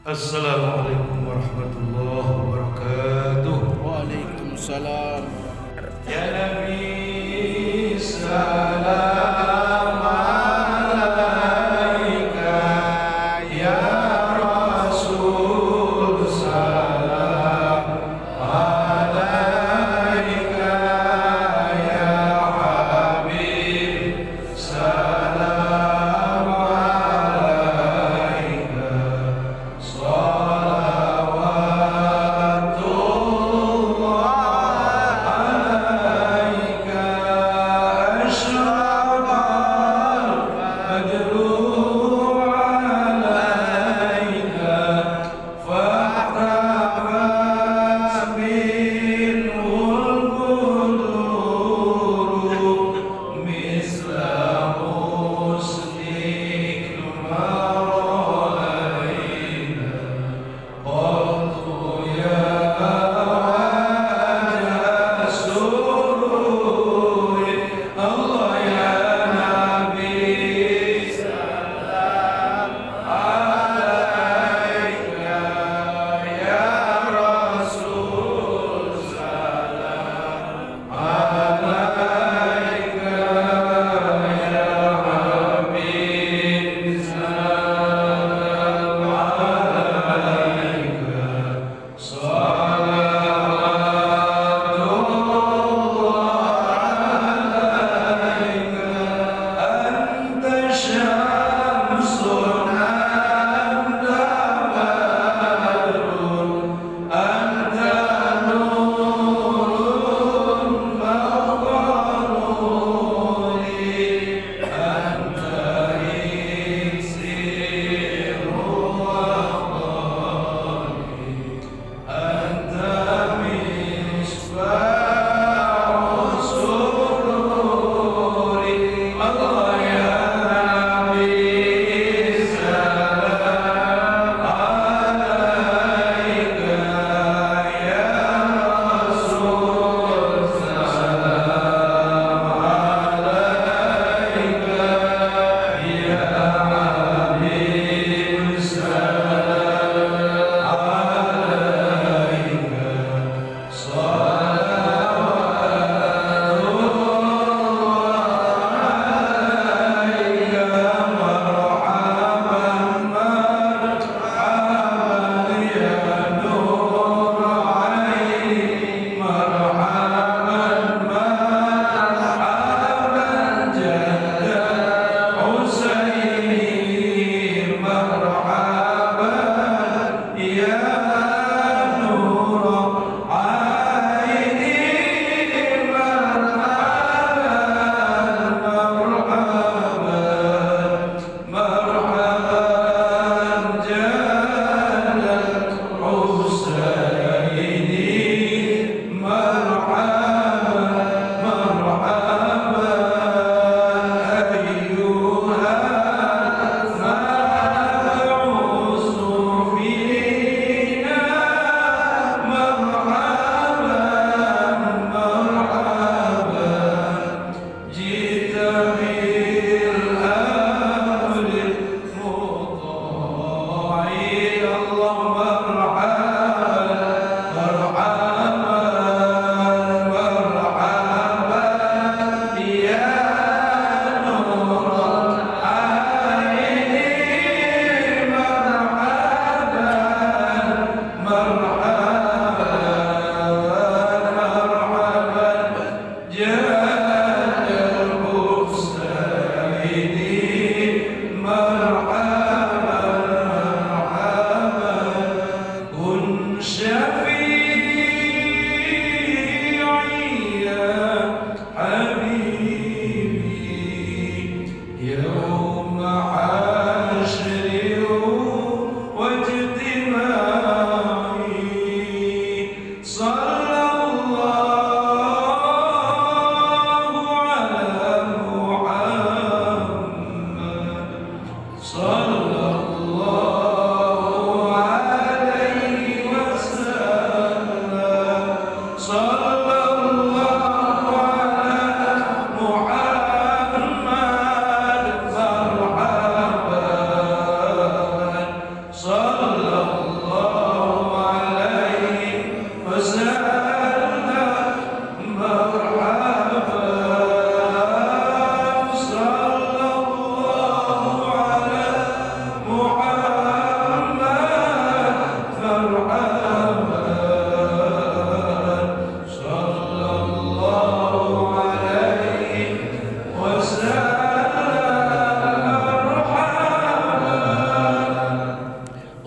Assalamualaikum warahmatullahi wabarakatuh. Waalaikumsalam. Ya Nabi salam alaika, ya Rasul salam alaika, ya Habib salam alaika, salawatullah alaika, asyrafal majruh alaika, fahrafat minhul quduru, misla husnik maralaina, qultu ya wajah sururi, Allah ya Nabi salam alaika, ya Rasul salam alaika, ya Habib salam alaika, salawatullah alaika, anta syamsun anta badrun anta nurun fawqa nuri, anta iksirun anta misbah sururi, Allah ya Nabi salam alaika, ya Rasul salam alaika, ya Habib salam alaika, يوم حشر واجتماعي، صلى الله على محمد، صلى الله عليه وسلم، صلى الله على محمد، مرحبا صلى الله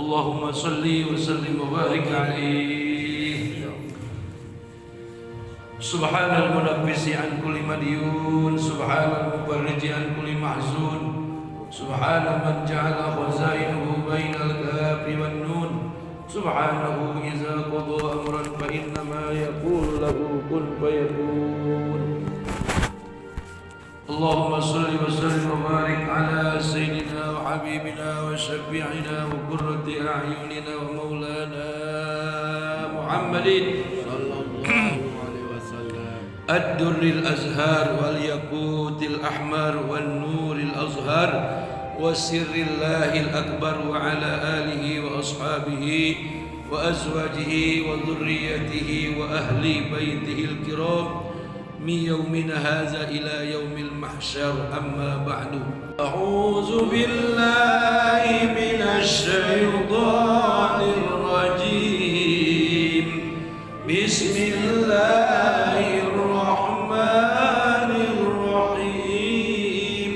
اللهم صل وسلم وبارك عليه. سبحان المنفس عن كل مديون، سبحان المفرج عن كل محزون، سبحان من جعل خزائنه بين الكاف والنون، سبحانه إذا قضى أمرا فإنما يقول له كن فيكون. اللهم صل وسلم وبارك على سيدنا وحبيبنا وشفيعنا وقرة أعيننا ومولانا محمد صلى الله عليه وسلم الدر الأزهار والياقوت الأحمر والنور الأزهر وسر الله الأكبر وعلى آله وأصحابه وأزواجه وذريته وأهل بيته الكرام من يومنا هذا إلى يوم المحشر. أما بعد، أعوذ بالله من الشيطان الرجيم. بسم الله الرحمن الرحيم.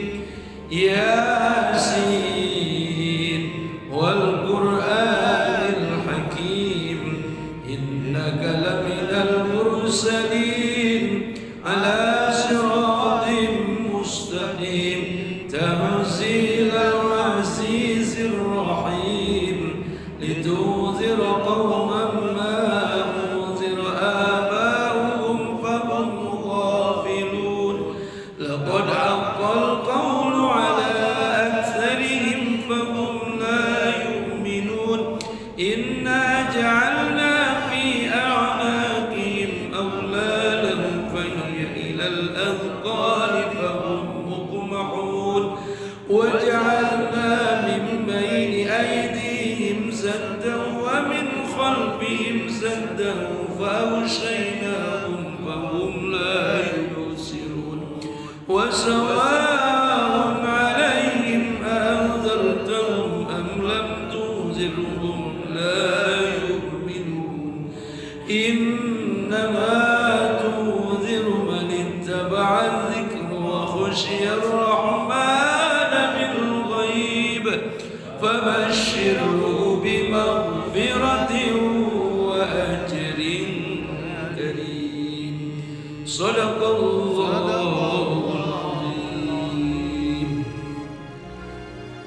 ياسين والقرآن الحكيم إنك لمن المرسلين على صراط مستقيم تنزيل العزيز الرحيم لتنذر قوما ما أنذر آباؤهم فهم غافلون لقد حق القول على أكثرهم فهم لا يؤمنون إنا جعلنا في أعناقهم أغلالا فهي إلى الأذقان فهم مقمحون وجعلنا من بين أيديهم سدا ومن خلفهم سدا فأغشيناهم فهم لا يبصرون وسواء عليهم أنذرتهم أم لم تنذرهم لا يؤمنون إنما تنذر من اتبع الذكر وخشي الرحمن بالغيب فبشره بمغفرة وأجر كريم. صدق الله العظيم.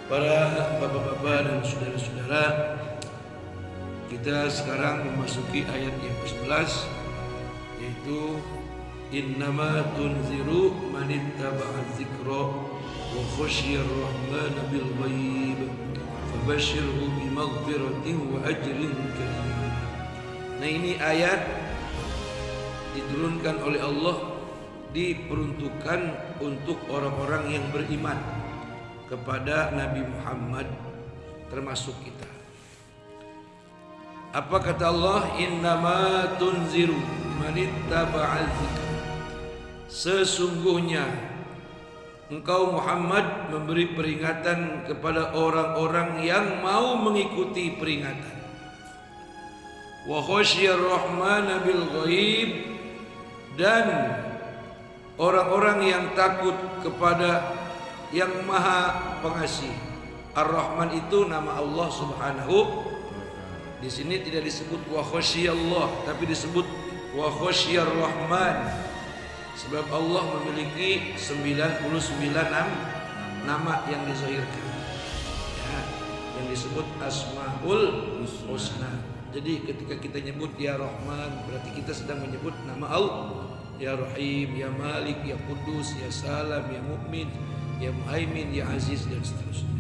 Para bapak-bapak dan saudara-saudara, kita sekarang memasuki ayat yang ke-11, yaitu innama tunziru man ittaba'a dzikra wa khasyiyar rahmana bil ghaib fabashshirhu bi maghfiratin wa ajrin karim. Nah, ini ayat diturunkan oleh Allah, diperuntukkan untuk orang-orang yang beriman kepada Nabi Muhammad, termasuk kita. Apa kata Allah? Innama tunziru manittaba'al dzikra. Sesungguhnya engkau Muhammad memberi peringatan kepada orang-orang yang mau mengikuti peringatan. Wa khasyiyar rahmana bil ghaib, dan orang-orang yang takut kepada yang maha pengasih. Ar-Rahman itu nama Allah Subhanahu. Di sini tidak disebut wa khasyiyallah, tapi disebut wa khasyiyar rahman. Sebab Allah memiliki 99 nama yang dizahirkan, ya, yang disebut Asmaul Husna. Jadi ketika kita nyebut ya Rahman, berarti kita sedang menyebut nama Allah. Ya Rahim, ya Malik, ya Kudus, ya Salam, ya Mukmin, ya Muhaimin, ya Aziz, dan seterusnya.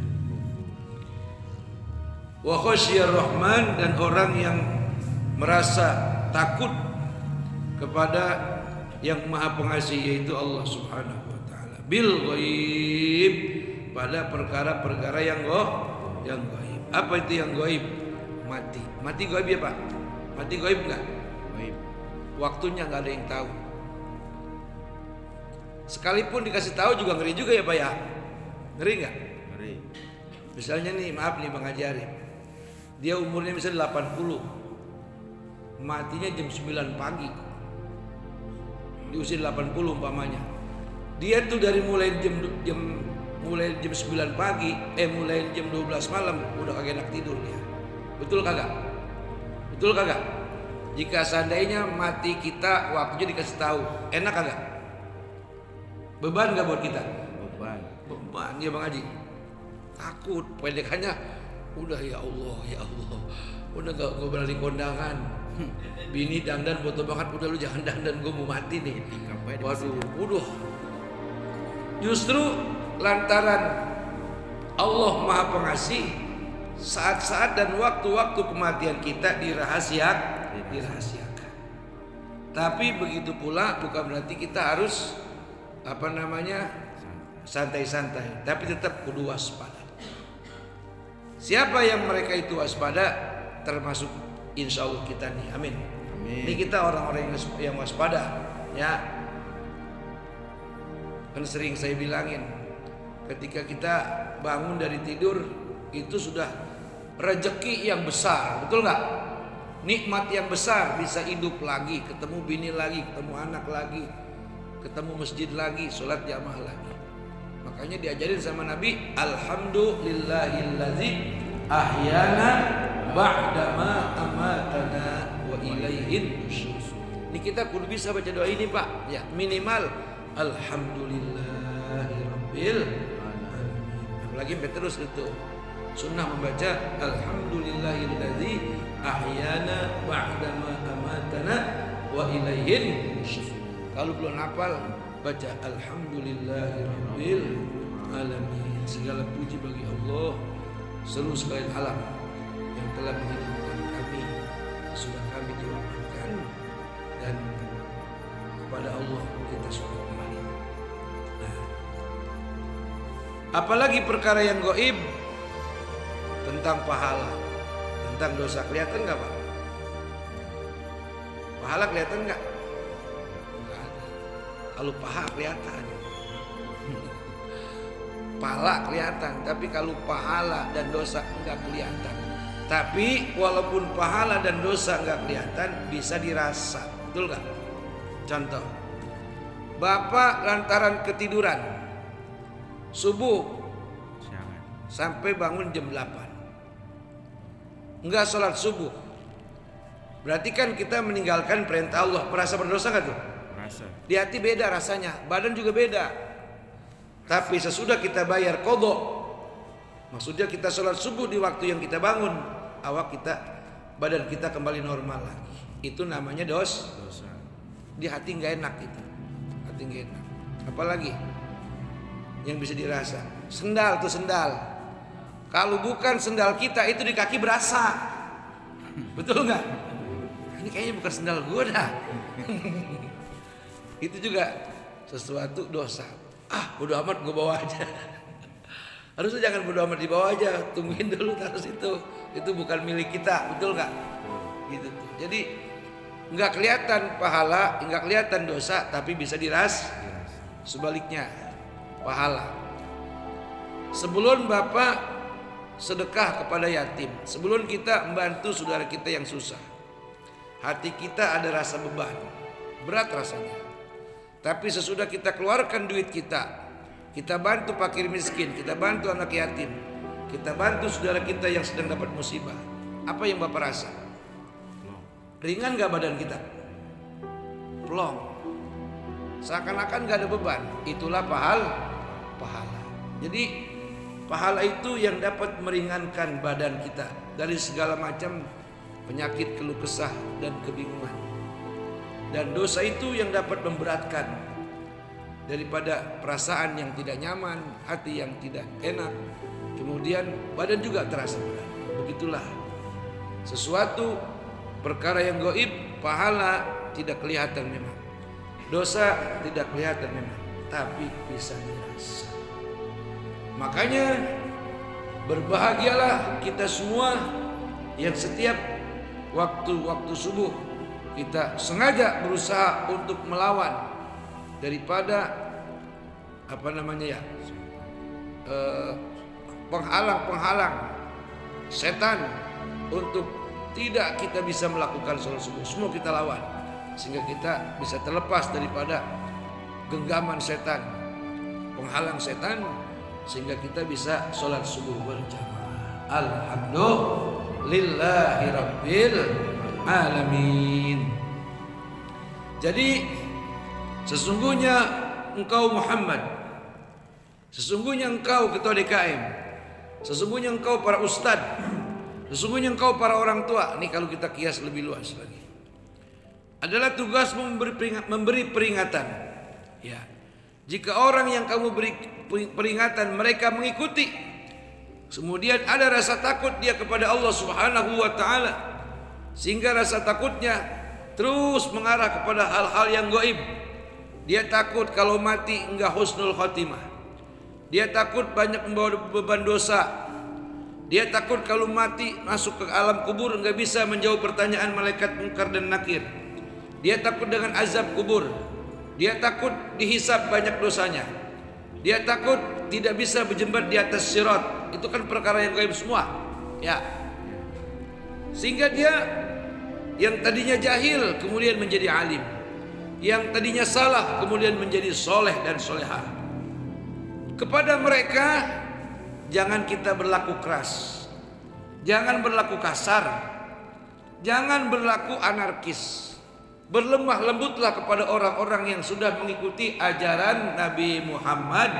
Wa khasyiyar Rahman, dan orang yang merasa takut kepada yang maha pengasih, yaitu Allah Subhanahu wa ta'ala. Bil ghaib, pada perkara-perkara yang gaib. Apa itu yang gaib? Mati. Mati gaib ya Pak? Mati gaib enggak? Gaib. Waktunya enggak ada yang tahu. Sekalipun dikasih tahu juga ngeri juga ya Pak ya? Ngeri enggak? Ngeri. Misalnya nih, maaf nih Bang Haji Arif, dia umurnya misalnya 80, matinya jam 9 pagi, di usia 80 umpamanya. Dia tuh dari mulai jam 9 pagi, mulai jam 12 malam udah kagak enak tidur dia. Betul kagak? Betul kagak? Jika seandainya mati kita waktunya dikasih tahu, enak kagak? Beban gak buat kita? Beban. Beban ya Bang Haji. Takut, pendekannya udah ya Allah, udah gak berani kondangan. Bini dandan foto banget, udah lu jangan dandan, gue mau mati nih. Waduh, udah. Justru lantaran Allah Maha Pengasih, saat-saat dan waktu-waktu kematian kita dirahasiakan. Tapi begitu pula bukan berarti kita harus santai-santai, tapi tetap kudu waspada. Siapa yang mereka itu waspada, termasuk insya Allah kita nih, amin. Ini kita orang-orang yang waspada, ya. Kan sering saya bilangin, ketika kita bangun dari tidur itu sudah rezeki yang besar, betul nggak? Nikmat yang besar, bisa hidup lagi, ketemu bini lagi, ketemu anak lagi, ketemu masjid lagi, sholat jamaah lagi. Makanya diajarin sama Nabi, alhamdulillahillazi ahyana ba'dama amatana wa ilaihin nusyur. Ini kita kudu bisa baca doa ini Pak, ya minimal alhamdulillahirabbil alamin. Apalagi terus itu sunnah membaca alhamdulillahillazi ahyana ba'dama amatana wa ilaihin nusyur. Kalau belum hafal baca alhamdulillahirabbil alamin. Segala puji bagi Allah seluruh sekalian alam yang telah menghidupkan kami, sudah kami diwafatkan, dan kepada Allah kita semua kembali. Nah, apalagi perkara yang gaib tentang pahala, tentang dosa, kelihatan nggak Pak? Pahala kelihatan nggak? Nggak ada. Kalau paha kelihatan, pahala kelihatan, tapi kalau pahala dan dosa nggak kelihatan. Tapi walaupun pahala dan dosa nggak kelihatan, bisa dirasa, betul nggak? Contoh, Bapak lantaran ketiduran subuh sampai bangun jam 8, nggak sholat subuh, berarti kan kita meninggalkan perintah Allah. Merasa berdosa nggak tuh? Merasa. Di hati beda rasanya, badan juga beda. Tapi sesudah kita bayar qadha, maksudnya kita sholat subuh di waktu yang kita bangun, badan kita kembali normal lagi. Itu namanya dosa. Di hati nggak enak itu, hati nggak enak. Apalagi yang bisa dirasa, sendal tuh sendal. Kalau bukan sendal kita itu di kaki berasa, betul nggak? Ini kayaknya bukan sendal gue dah. Itu juga sesuatu dosa. Bodo amat gue bawa aja. Harusnya jangan bodo amat dibawa aja, tungguin dulu taruh situ. Itu bukan milik kita, betul nggak? Gitu tuh. Jadi nggak kelihatan pahala, nggak kelihatan dosa, tapi bisa diras. Sebaliknya pahala. Sebelum Bapak sedekah kepada yatim, sebelum kita membantu saudara kita yang susah, hati kita ada rasa beban, berat rasanya. Tapi sesudah kita keluarkan duit kita bantu fakir miskin, kita bantu anak yatim, kita bantu saudara kita yang sedang dapat musibah, apa yang Bapak rasa? Ringan gak badan kita? Plong. Seakan-akan gak ada beban. Itulah pahala. Jadi pahala itu yang dapat meringankan badan kita dari segala macam penyakit, keluh kesah dan kebingungan. Dan dosa itu yang dapat memberatkan daripada perasaan yang tidak nyaman, hati yang tidak enak, kemudian badan juga terasa berat. Begitulah sesuatu perkara yang gaib. Pahala tidak kelihatan memang, dosa tidak kelihatan memang, tapi bisa dirasa. Makanya berbahagialah kita semua yang setiap waktu subuh kita sengaja berusaha untuk melawan daripada penghalang setan untuk tidak kita bisa melakukan sholat subuh. Semua kita lawan sehingga kita bisa terlepas daripada genggaman setan, penghalang setan, sehingga kita bisa sholat subuh berjamaah. Alhamdulillah. lillahi rabbil alamin. Jadi sesungguhnya engkau Muhammad, sesungguhnya engkau ketua DKM, sesungguhnya engkau para ustadz, sesungguhnya engkau para orang tua. Ini kalau kita kias lebih luas lagi, adalah tugas memberi peringatan. Ya, jika orang yang kamu beri peringatan mereka mengikuti, kemudian ada rasa takut dia kepada Allah Subhanahu wa taala, sehingga rasa takutnya terus mengarah kepada hal-hal yang gaib. Dia takut kalau mati enggak husnul khotimah. Dia takut banyak membawa beban dosa. Dia takut kalau mati masuk ke alam kubur enggak bisa menjawab pertanyaan malaikat Munkar dan Nakir. Dia takut dengan azab kubur. Dia takut dihisab banyak dosanya. Dia takut tidak bisa berjembat di atas sirat. Itu kan perkara yang gaib semua. Ya. Sehingga dia yang tadinya jahil kemudian menjadi alim, yang tadinya salah kemudian menjadi soleh dan solehah. Kepada mereka jangan kita berlaku keras, jangan berlaku kasar, jangan berlaku anarkis. Berlemah lembutlah kepada orang-orang yang sudah mengikuti ajaran Nabi Muhammad.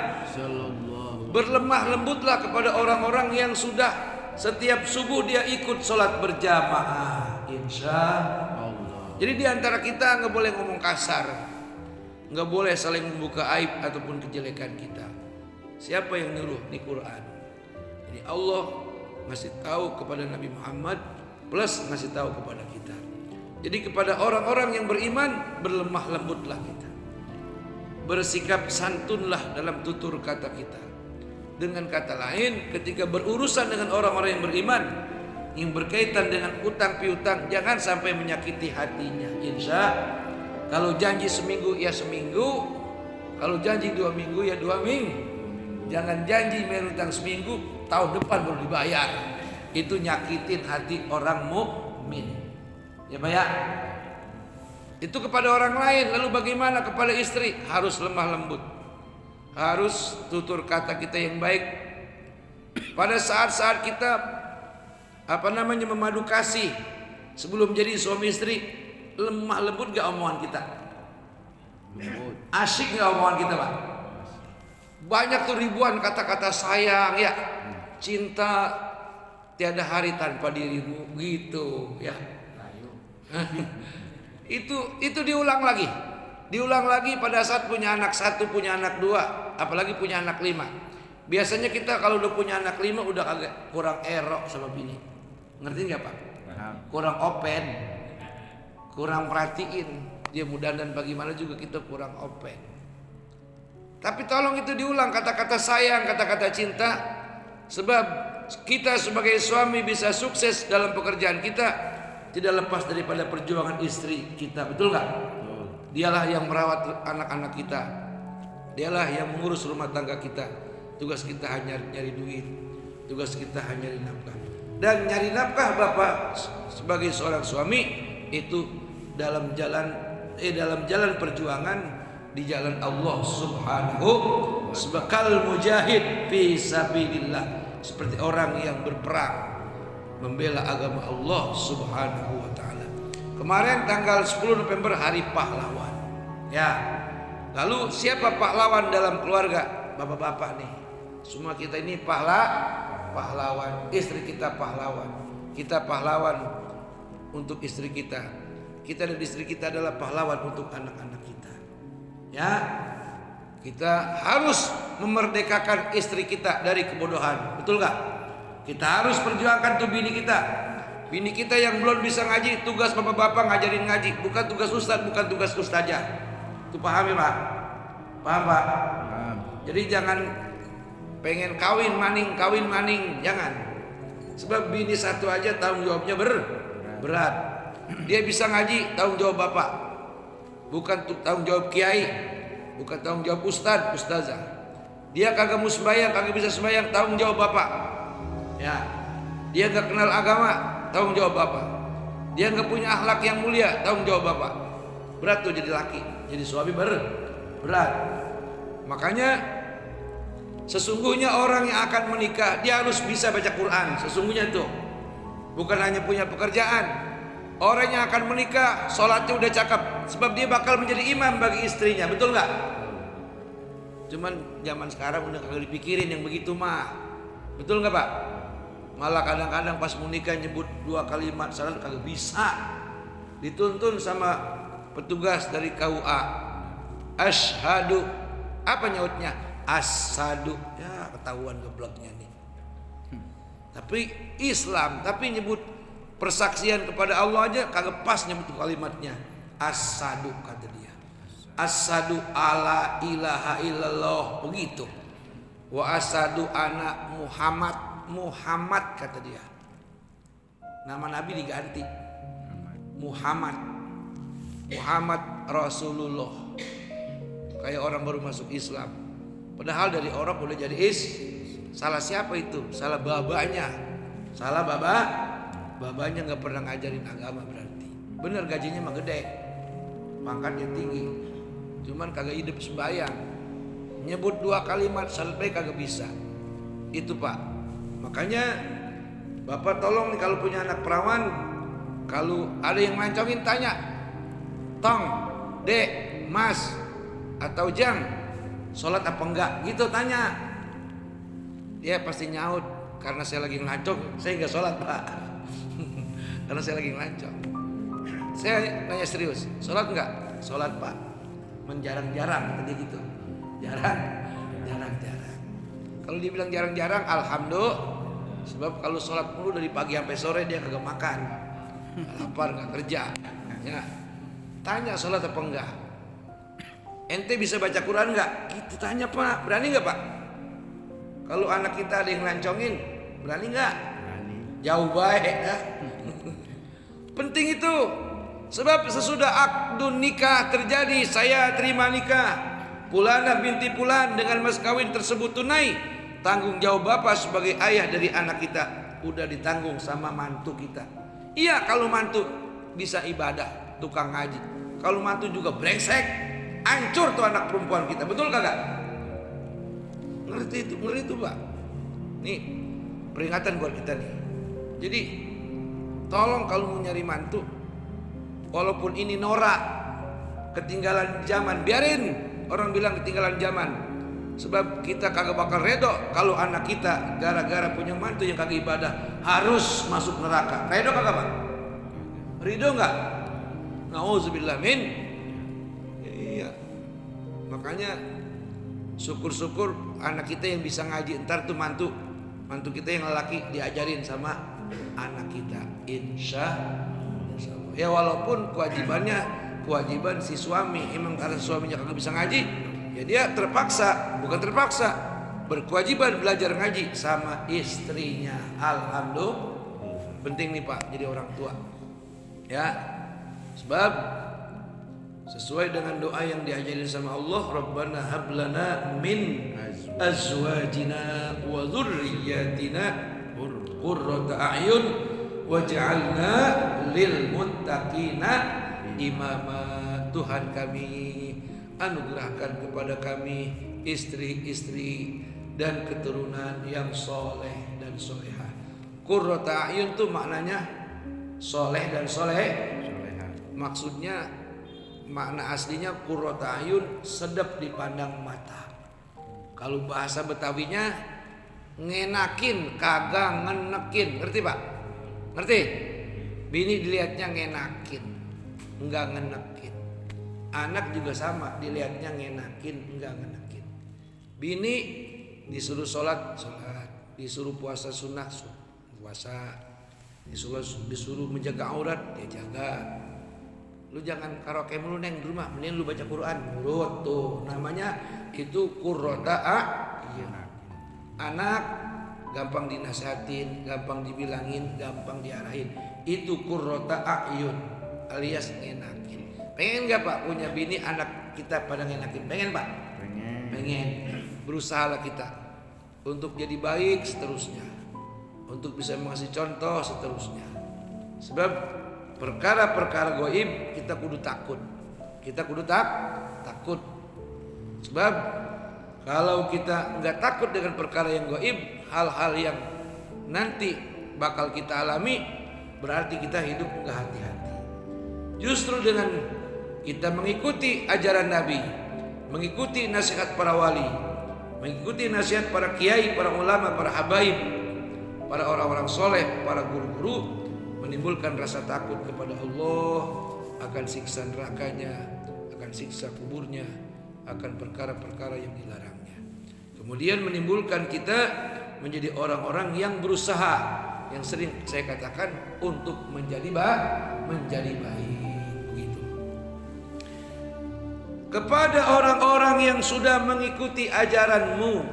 Berlemah lembutlah kepada orang-orang yang sudah setiap subuh dia ikut sholat berjamaah, insya Allah. Jadi di antara kita nggak boleh ngomong kasar, nggak boleh saling membuka aib ataupun kejelekan kita. Siapa yang nyuruh? Di Quran. Jadi Allah ngasih tahu kepada Nabi Muhammad plus ngasih tahu kepada kita. Jadi kepada orang-orang yang beriman berlemah lembutlah kita, bersikap santunlah dalam tutur kata kita. Dengan kata lain, ketika berurusan dengan orang-orang yang beriman yang berkaitan dengan utang piutang, jangan sampai menyakiti hatinya. Insya kalau janji seminggu ya seminggu, kalau janji 2 minggu ya 2 minggu. Jangan janji bayar utang seminggu, tahun depan baru dibayar. Itu nyakitin hati orang mukmin. Ya Pak ya. Itu kepada orang lain. Lalu bagaimana kepada istri? Harus lemah lembut, harus tutur kata kita yang baik. Pada saat-saat kita memadu kasih sebelum jadi suami istri, lemah lembut gak omongan kita? Asyik gak omongan kita Pak? Banyak tuh ribuan kata-kata sayang ya, cinta tiada hari tanpa dirimu gitu ya. Itu diulang lagi. Diulang lagi pada saat punya anak 1, punya anak 2, apalagi punya anak 5. Biasanya kita kalau udah punya anak 5 udah agak kurang erok sama bini. Ngerti nggak Pak? Kurang open, kurang perhatiin. Dia mudah dan bagaimana juga kita kurang open. Tapi tolong itu diulang kata-kata sayang, kata-kata cinta. Sebab kita sebagai suami bisa sukses dalam pekerjaan kita tidak lepas daripada perjuangan istri kita. Betul nggak? Dialah yang merawat anak-anak kita. Dialah yang mengurus rumah tangga kita. Tugas kita hanya nyari duit. Tugas kita hanya nyari nafkah. Dan nyari nafkah Bapak sebagai seorang suami itu dalam jalan perjuangan di jalan Allah Subhanahu sebekal mujahid fi sabilillah, seperti orang yang berperang membela agama Allah Subhanahu wa taala. Kemarin tanggal 10 November hari pahlawan. Ya. Lalu siapa pahlawan dalam keluarga? Bapak-bapak nih. Semua kita ini pahlawan. Istri kita pahlawan. Kita pahlawan untuk istri kita. Kita dan istri kita adalah pahlawan untuk anak-anak kita. Ya. Kita harus memerdekakan istri kita dari kebodohan. Betul gak? Kita harus perjuangkan tuh bini kita. Bini kita yang belum bisa ngaji, tugas bapak-bapak ngajarin ngaji, bukan tugas ustadz, bukan tugas ustazah. Itu paham ya Pak? Paham Pak? Paham. Jadi jangan pengen kawin maning, jangan. Sebab bini satu aja tanggung jawabnya berat. Dia bisa ngaji, tanggung jawab bapak, bukan tanggung jawab kiai, bukan tanggung jawab ustadz, ustazah. Dia kagak mau sembahyang, kagak bisa sembahyang, tanggung jawab bapak. Ya, dia gak kenal agama, tanggung jawab bapak. Dia gak punya akhlak yang mulia, tanggung jawab bapak. Berat tuh jadi laki, jadi suami berat. Makanya sesungguhnya orang yang akan menikah dia harus bisa baca Quran. Sesungguhnya tuh Bukan hanya punya pekerjaan. Orang yang akan menikah sholatnya udah cakep, sebab dia bakal menjadi imam bagi istrinya. Betul nggak? Cuman zaman sekarang udah kagak dipikirin yang begitu mah. Betul nggak Pak? Malah kadang-kadang pas mau nikah nyebut 2 kalimat salat kagak bisa. Dituntun sama petugas dari KUA. Asyhadu, apa nyautnya? Asadu. Ya ketahuan gebleknya nih. Tapi Islam, tapi nyebut persaksian kepada Allah aja kagak pas nyebut kalimatnya. Asadu kata dia. Asadu ala ilaha illallah, begitu. Wa asadu anak Muhammad kata dia. Nama Nabi diganti Muhammad Rasulullah. Kayak orang baru masuk Islam. Padahal dari orang boleh jadi salah siapa itu? Salah babanya. Salah babanya nggak pernah ngajarin agama berarti. Bener gajinya mah gede, pangkatnya tinggi, cuman kagak hidup sembahyang. Nyebut 2 kalimat salat baik kagak bisa. Itu Pak. Makanya Bapak tolong nih kalau punya anak perawan, kalau ada yang lancongin tanya, Tong, Dek, Mas, atau Jang, sholat apa enggak? Gitu tanya. Dia pasti nyaut, karena saya lagi ngelancong, saya enggak sholat Pak. Karena saya lagi ngelancong. Saya nanya serius, sholat enggak? Sholat Pak. Menjarang-jarang, tadi gitu. Jarang-jarang. Kalau dibilang jarang-jarang, alhamdulillah. Sebab kalau sholat mulu dari pagi sampai sore dia kagak makan, lapar nggak kerja. Ya, tanya sholat apa enggak? Ente bisa baca Quran nggak? Kita tanya Pak, berani nggak Pak? Kalau anak kita ada yang lancongin, berani nggak? Berani. Jauh baik ya. Penting itu. Sebab sesudah akdun nikah terjadi, saya terima nikah Pulana binti Pulan dengan mas kawin tersebut tunai. Tanggung jawab bapak sebagai ayah dari anak kita udah ditanggung sama mantu kita. Iya, kalau mantu bisa ibadah, tukang ngaji. Kalau mantu juga brengsek, hancur tuh anak perempuan kita. Betul kagak? Ngerti itu Pak. Nih peringatan buat kita nih. Jadi tolong kalau mau nyari mantu, walaupun ini norak, ketinggalan zaman, biarin orang bilang ketinggalan zaman. Sebab kita kagak bakal redo kalau anak kita gara-gara punya mantu yang kagak ibadah harus masuk neraka. Redo kagak Pak? Ridho nggak? Nauzubillah min. Iya. Makanya syukur-syukur anak kita yang bisa ngaji, ntar tuh mantu kita yang lelaki diajarin sama anak kita, insya Allah. Ya walaupun kewajiban si suami, emang karena suaminya kagak bisa ngaji, ya dia bukan terpaksa berkewajiban belajar ngaji sama istrinya. Alhamdulillah. Penting nih Pak jadi orang tua. Ya. Sebab sesuai dengan doa yang diajarin sama Allah, Rabbana hablana min azwajina wa dzurriyyatina qurrata a'yun waj'alna lil muttaqina imama. Tuhan kami, anugerahkan kepada kami istri-istri dan keturunan yang soleh dan solehah. Qurrata a'yun tuh maknanya soleh dan soleha. Maksudnya makna aslinya qurrata a'yun, sedap dipandang mata. Kalau bahasa Betawinya ngenakin, kagak ngenekin. Ngerti Pak? Ngerti? Bini dilihatnya ngenakin, enggak ngenekin. Anak juga sama, dilihatnya ngenakin, enggak ngenekin. Bini disuruh sholat, disuruh puasa sunnah, puasa, disuruh menjaga aurat, dia jaga. Lu jangan karaoke mulu neng di rumah, mending lu baca Quran. Nurut tuh, namanya itu qurrata a'yun. Anak gampang dinasihatin, gampang dibilangin, gampang diarahin. Itu qurrata a'yun alias ngenakin. Pengen gak Pak punya bini anak kita pada ngenakin? Pengen Pak? Pengen. Berusahalah kita untuk jadi baik seterusnya, untuk bisa mengasih contoh seterusnya. Sebab perkara-perkara goib kita kudu takut. Kita kudu takut. Sebab kalau kita nggak takut dengan perkara yang goib, hal-hal yang nanti bakal kita alami, berarti kita hidup nggak hati-hati. Justru dengan kita mengikuti ajaran Nabi, mengikuti nasihat para wali, mengikuti nasihat para kiai, para ulama, para habaib, para orang-orang soleh, para guru-guru, menimbulkan rasa takut kepada Allah akan siksa nerakanya, akan siksa kuburnya, akan perkara-perkara yang dilarangnya. Kemudian menimbulkan kita menjadi orang-orang yang berusaha, yang sering saya katakan untuk menjadi baik. Begitu. Kepada orang-orang yang sudah mengikuti ajaranmu,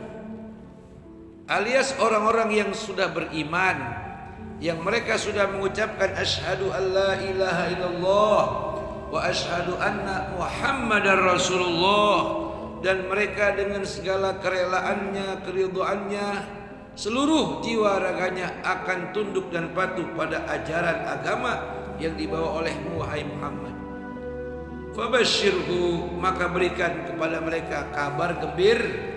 alias orang-orang yang sudah beriman, yang mereka sudah mengucapkan asyhadu alla ilaha illallah wa asyhadu anna muhammadar rasulullah, dan mereka dengan segala kerelaannya, keridhaannya, seluruh jiwa raganya akan tunduk dan patuh pada ajaran agama yang dibawa olehmu wahai Muhammad. Fabashshirhu, maka berikan kepada mereka kabar gembira.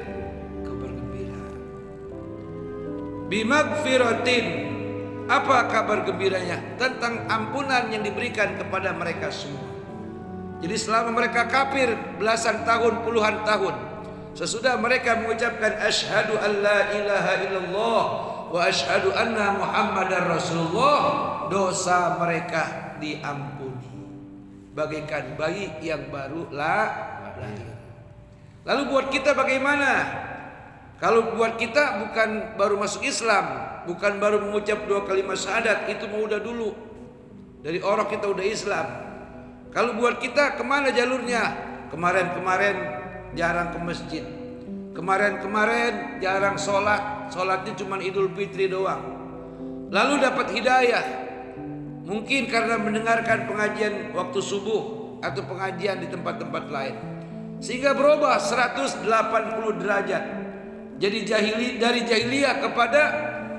Bimagfiratin, apa kabar gembiranya? Tentang ampunan yang diberikan kepada mereka semua. Jadi selama mereka kafir belasan tahun, puluhan tahun, sesudah mereka mengucapkan asyhadu alla ilaha illallah wa asyhadu anna muhammadar rasulullah, dosa mereka diampuni bagaikan bayi yang baru lahir. Lalu buat kita bagaimana? Kalau buat kita bukan baru masuk Islam, bukan baru mengucap 2 kalimat syahadat, itu mau udah dulu. Dari orang kita udah Islam. Kalau buat kita kemana jalurnya? Kemarin-kemarin jarang ke masjid. Kemarin-kemarin jarang sholat. Sholatnya cuma Idul Fitri doang. Lalu dapat hidayah. Mungkin karena mendengarkan pengajian waktu subuh atau pengajian di tempat-tempat lain. Sehingga berubah 180 derajat. Jadi dari jahiliyah kepada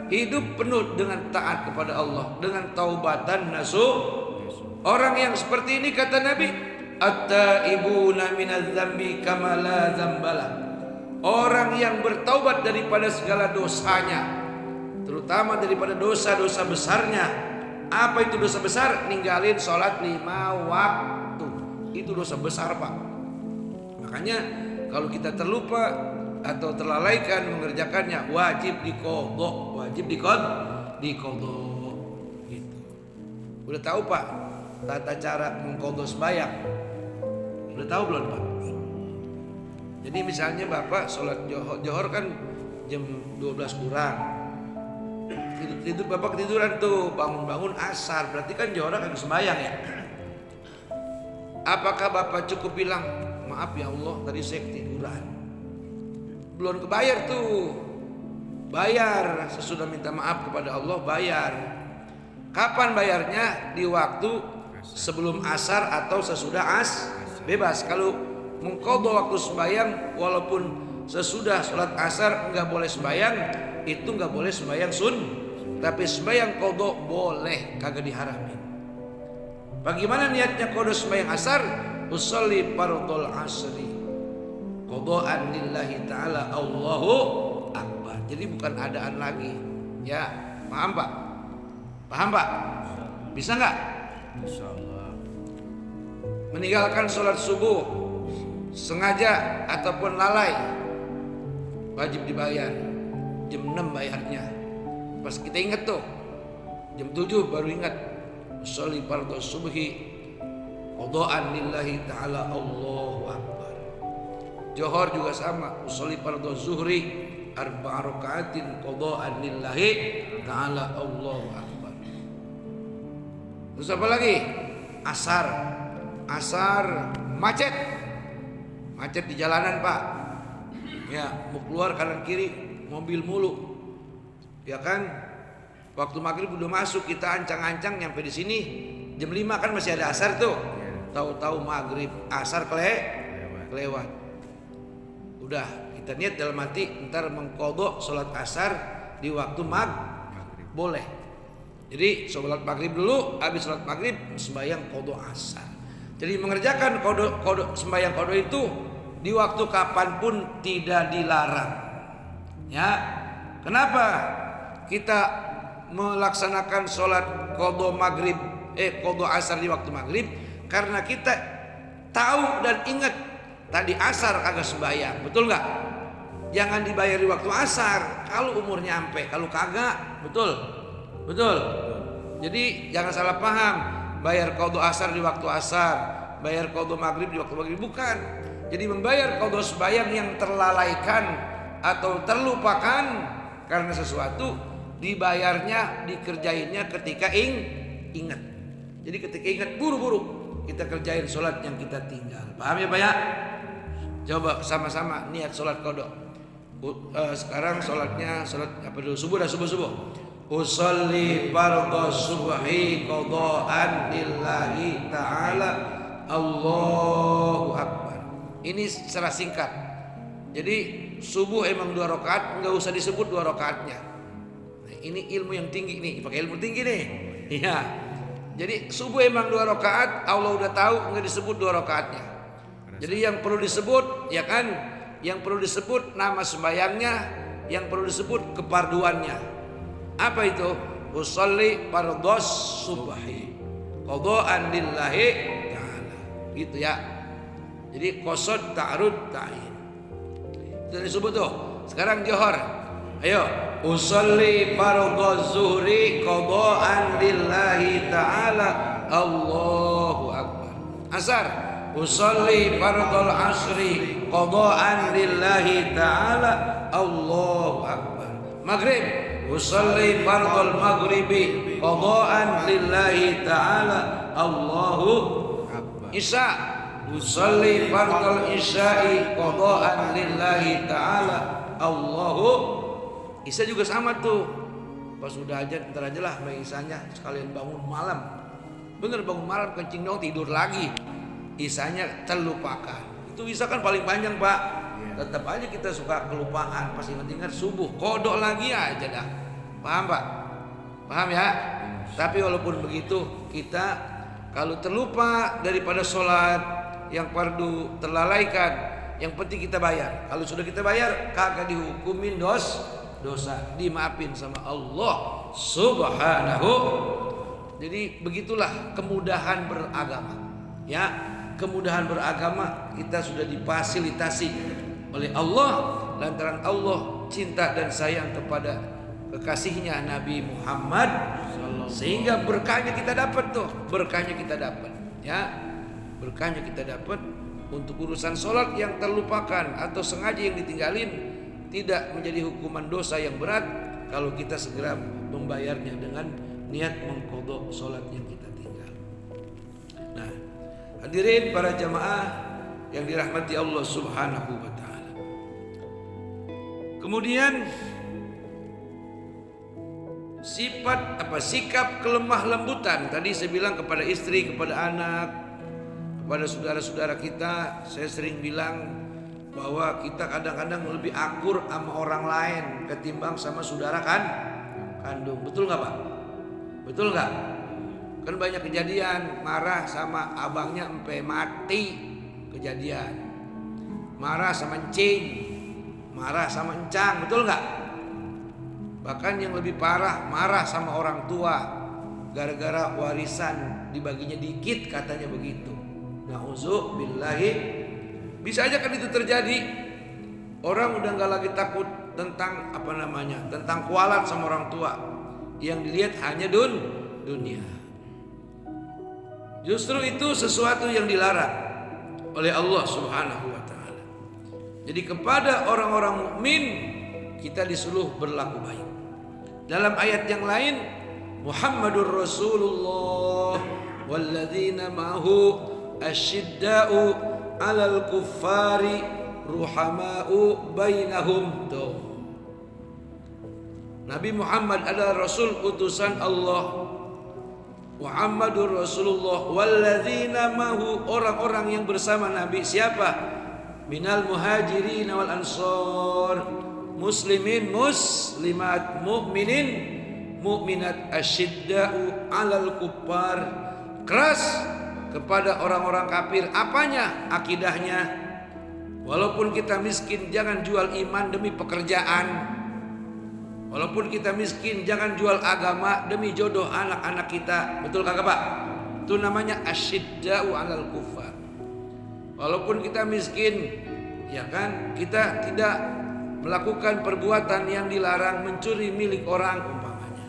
hidup penuh dengan taat kepada Allah, dengan taubatan nasuh. Orang yang seperti ini kata Nabi, at-taibuna minadz-dzambi kama la dzambala. Orang yang bertaubat daripada segala dosanya, terutama daripada dosa-dosa besarnya. Apa itu dosa besar? Ninggalin sholat 5 waktu. Itu dosa besar, Pak. Makanya kalau kita terlupa atau terlalaikan mengerjakannya, wajib diqadha, gitu. Udah tahu Pak tata cara mengqadha sembahyang? Udah tahu belum Pak? Jadi misalnya Bapak sholat johor kan jam 12 kurang, tidur Bapak ketiduran tuh, bangun asar, berarti kan johor kan sembahyang ya. Apakah Bapak cukup bilang maaf ya Allah tadi saya ketiduran? Belum kebayar tuh. Bayar sesudah minta maaf kepada Allah, bayar. Kapan bayarnya? Di waktu sebelum asar atau sesudah bebas. Kalau mengqadha waktu sembahyang walaupun sesudah sholat asar enggak boleh sembahyang, itu enggak boleh sembahyang tapi sembahyang qadha boleh, kagak diharamin. Bagaimana niatnya qadha sembahyang asar? Usolli fardhul asri qadhaan lillahi ta'ala Allahu akbar. Jadi bukan adaan lagi. Ya, paham Pak? Paham Pak? Bisa enggak? Insyaallah. Meninggalkan sholat subuh sengaja ataupun lalai wajib dibayar. Jam 6 bayarnya. Pas kita ingat tuh, jam 7 baru ingat. Sholli fardhu subhi qadhaan lillahi ta'ala Allahu akbar. Johor juga sama, usolli fardhu zuhri arba'a raka'atin qadhaan lillahi ta'ala Allahu akbar. Terus apa lagi? Asar macet di jalanan Pak. Ya, mau keluar kanan kiri mobil mulu. Ya kan? Waktu maghrib udah masuk, kita ancang-ancang nyampe di sini jam 5 kan masih ada asar tuh. Tahu-tahu maghrib, asar kelewat. Udah kita niat dalam hati ntar mengqadha sholat asar di waktu maghrib. Boleh. Jadi sholat maghrib dulu, habis sholat maghrib sembahyang qadha asar. Jadi mengerjakan sembahyang qadha itu di waktu kapanpun tidak dilarang. Ya, kenapa kita melaksanakan sholat qadha maghrib, qadha asar di waktu maghrib, karena kita tahu dan ingat tadi asar kagak sembahyang, betul nggak? Jangan dibayar di waktu asar kalau umur nyampe, kalau kagak, betul. Jadi jangan salah paham, bayar qadha asar di waktu asar, bayar qadha maghrib di waktu maghrib, bukan. Jadi membayar qadha sembahyang yang terlalaikan atau terlupakan karena sesuatu, dibayarnya, dikerjainnya ketika ingat. Jadi ketika ingat buru-buru kita kerjain sholat yang kita tinggal. Paham ya Pak ya? Coba sama-sama niat sholat qadha. Sekarang sholatnya sholat apa dulu? Subuh dah, subuh. Usolli fardhu subhi qadhaan lillahi ta'ala Allahu akbar. Ini secara singkat. Jadi subuh emang 2 rakaat, nggak usah disebut 2 rakaatnya. Nah, ini ilmu yang tinggi nih, pakai ilmu tinggi nih. Iya. Jadi subuh emang 2 rakaat, Allah udah tahu nggak disebut 2 rakaatnya. Jadi yang perlu disebut, ya kan, yang perlu disebut nama sembayangnya, yang perlu disebut keparduannya. Apa itu? Usolli fardhos subhi qadhaan lillahi ta'ala. Gitu ya. Jadi qasad ta'rud ta'in. Itu disebut tuh. Sekarang Johor. Ayo, usolli fardhos zuhri qadhaan lillahi ta'ala Allahu akbar. Asar, usolli fardhol asri qadhaan lillahi ta'ala Allahu akbar. Maghrib, usolli fardhol maghribi qadhaan lillahi ta'ala Allahu akbar. Isya, usolli fardhol isya'i qadhaan lillahi ta'ala Allahu. Isya juga sama tuh. Pas udah aja, ntar aja lah isyanya, sekalian bangun malam. Bener, bangun malam kencing dong, tidur lagi. Isyanya terlupakan. Itu isya kan paling panjang Pak. Tetap aja kita suka kelupaan. Pas ingat-ingat subuh, kodok lagi aja dah. Paham Pak? Paham ya? Tapi walaupun begitu, kita kalau terlupa daripada sholat yang fardu terlalaikan, yang penting kita bayar. Kalau sudah kita bayar, kagak dihukumin dosa, dimaafin sama Allah Subhanahu. Jadi begitulah kemudahan beragama. Ya, kemudahan beragama kita sudah difasilitasi oleh Allah lantaran Allah cinta dan sayang kepada kekasihnya Nabi Muhammad, sehingga berkahnya kita dapat tuh, berkahnya kita dapat. Ya, berkahnya kita dapat untuk urusan sholat yang terlupakan atau sengaja yang ditinggalin, tidak menjadi hukuman dosa yang berat kalau kita segera membayarnya dengan niat mengqadha sholat yang kita tinggal. Nah, hadirin para jamaah yang dirahmati Allah Subhanahu wa taala. Kemudian sikap kelemah lembutan. Tadi saya bilang kepada istri, kepada anak, kepada saudara-saudara kita, saya sering bilang bahwa kita kadang-kadang lebih akur sama orang lain ketimbang sama saudara kandung. Betul nggak Pak? Betul nggak? Kan banyak kejadian marah sama abangnya sampai mati, kejadian marah sama encing, marah sama encang, betul nggak? Bahkan yang lebih parah, marah sama orang tua gara-gara warisan dibaginya dikit, katanya begitu. Na'udzubillahi. Bisa aja kan itu terjadi. Orang udah nggak lagi takut tentang tentang kualat sama orang tua. Yang dilihat hanya dunia. Justru itu sesuatu yang dilarang oleh Allah Subhanahu wa taala. Jadi kepada orang-orang mukmin kita disuruh berlaku baik. Dalam ayat yang lain, Muhammadur Rasulullah walladzina ma'ahu asyidda'u 'alal kuffari ruhama'u bainahum. Tuh. Nabi Muhammad adalah Rasul utusan Allah. Muhammadur Rasulullah walladzina ma'ahu, orang-orang yang bersama Nabi. Siapa? Minal muhajirin wal ansor, muslimin muslimat, mu'minin mu'minat, asyidda'u 'alal kuffar, keras kepada orang-orang kafir. Apanya? Akidahnya. Walaupun kita miskin, jangan jual iman demi pekerjaan. Walaupun kita miskin, jangan jual agama demi jodoh anak-anak kita. Betul kagak Pak? Itu namanya asyidda'u 'alal kufar. Walaupun kita miskin, ya kan, kita tidak melakukan perbuatan yang dilarang, mencuri milik orang umpamanya.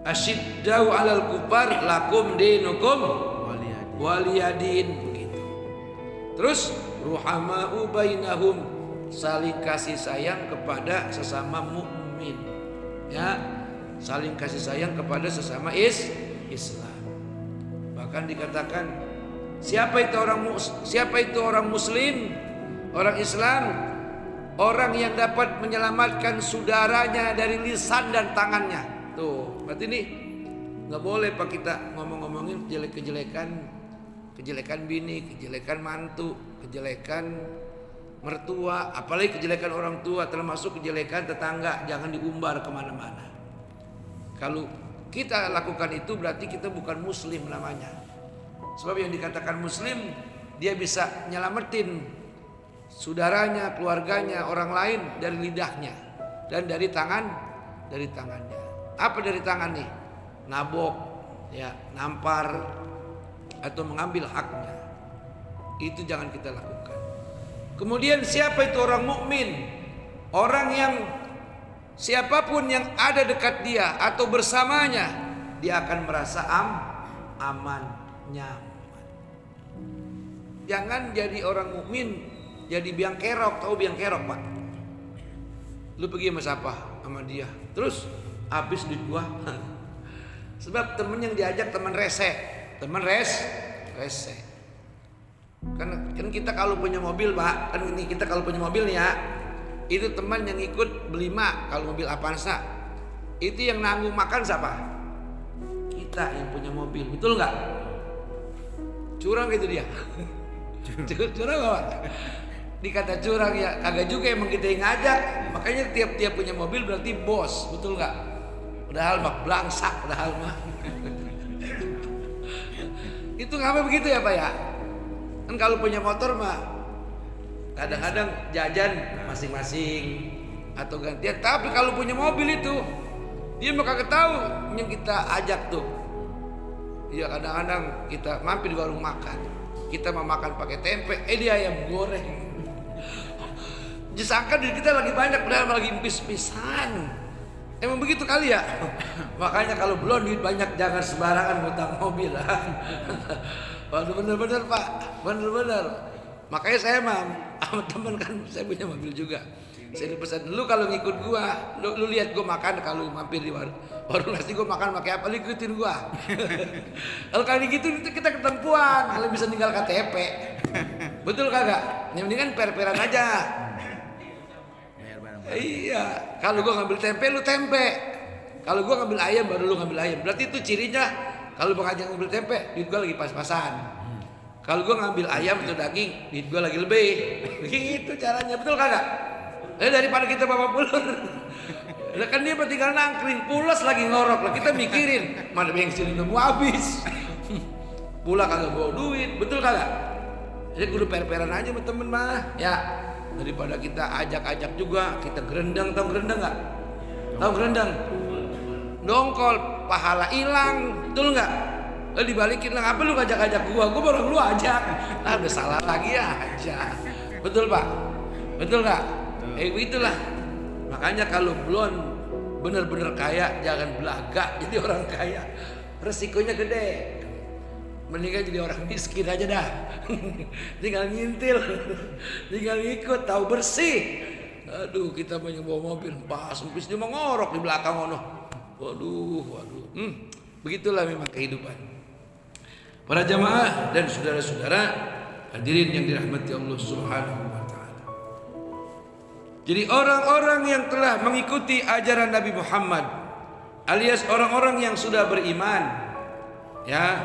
Asyidda'u 'alal kufar lakum dinukum waliyadin, begitu. Terus ruhama'u bainahum, saling kasih sayang kepada sesama mukmin, ya, saling kasih sayang kepada sesama Islam. Bahkan dikatakan siapa itu orang muslim, orang Islam, orang yang dapat menyelamatkan saudaranya dari lisan dan tangannya. Tuh, berarti ini nggak boleh Pak kita ngomong-ngomongin kejelekan bini, kejelekan mantu, kejelekan mertua, apalagi kejelekan orang tua, termasuk kejelekan tetangga, jangan diumbar kemana-mana. Kalau kita lakukan itu berarti kita bukan muslim namanya. Sebab yang dikatakan muslim, dia bisa nyelamatin saudaranya, keluarganya, orang lain dari lidahnya dan dari tangannya. Apa dari tangan nih? Nabok, ya, nampar atau mengambil haknya. Itu jangan kita lakukan. Kemudian siapa itu orang mukmin? Orang yang siapapun yang ada dekat dia atau bersamanya, dia akan merasa aman, nyaman. Jangan jadi orang mukmin jadi biang kerok. Tahu biang kerok Pak? Lu pergi sama siapa? Sama dia. Terus habis duit gua. Sebab temen yang diajak teman rese. Kan kita kalau punya mobil Pak, kan ini kita kalau punya mobil nih ya, itu teman yang ikut berlima kalau mobil Avanza, itu yang nanggung makan siapa? Kita yang punya mobil, betul nggak? Curang gitu dia. Curang nggak Pak? Dikata curang ya, kagak juga emang kita yang ngajak. Makanya tiap punya mobil berarti bos, betul nggak? Padahal mah blangsak, padahal mah. Itu ngapa begitu ya Pak ya? Kan kalau punya motor mah kadang-kadang jajan masing-masing atau gantian. Tapi kalau punya mobil itu dia mah kagak tahu yang kita ajak tuh. Ya kadang-kadang kita mampir di warung makan, kita mau makan pakai tempe, dia ayam goreng. Disangka diri kita lagi banyak, padahal lagi pis-pisan. Emang begitu kali ya. Makanya kalau belum duit banyak jangan sembarangan ngutang mobil. Waduh, bener-bener Pak, bener-bener. Makanya saya sama teman kan, saya punya mobil juga. Saya dipesan, lu kalau ngikut gua, lu lihat gua makan kalau mampir di warung nasi gua makan pakai apa, lu ikutin gua. Kalau kali gitu itu kita ketempuan, kalau bisa tinggal KTP. Betul kagak? Yang mendingan per-peran aja. Iya, kalau gua ngambil tempe, lu tempe. Kalau gua ngambil ayam, baru lu ngambil ayam. Berarti itu cirinya. Kalau Bang Ajeng ngambil tempe, duit gua lagi pas-pasan. Kalau gua ngambil ayam atau daging, duit gua lagi lebih. Begitu caranya, betul kagak? Daripada kita bawa pulur. Kan dia tinggal nangkring, pulas lagi ngorok lah. Kita mikirin, mana bensin udah mau habis. Pula kagak bawa duit, betul kagak? Jadi kudu per-peran aja sama temen mah. Ya, daripada kita ajak-ajak juga, kita gerendang, tahu gerendang nggak? Tahu gerendang? Dongkol, pahala hilang, betul nggak? Lalu dibalikin lah, apa lu ngajak-ajak gua baru lu ajak. Nah udah salah lagi aja. Betul Pak? Betul nggak? Begitulah. Makanya kalau belum bener-bener kaya, jangan belaga jadi orang kaya. Resikonya gede. Mendingan jadi orang miskin aja dah. Tinggal ngintil, tinggal ikut, tahu bersih. Aduh, kita punya bawa mobil, pas dia mau ngorok di belakang ono. Waduh. Begitulah memang kehidupan. Para jamaah dan saudara-saudara hadirin yang dirahmati Allah Subhanahu wa taala. Jadi orang-orang yang telah mengikuti ajaran Nabi Muhammad alias orang-orang yang sudah beriman, ya,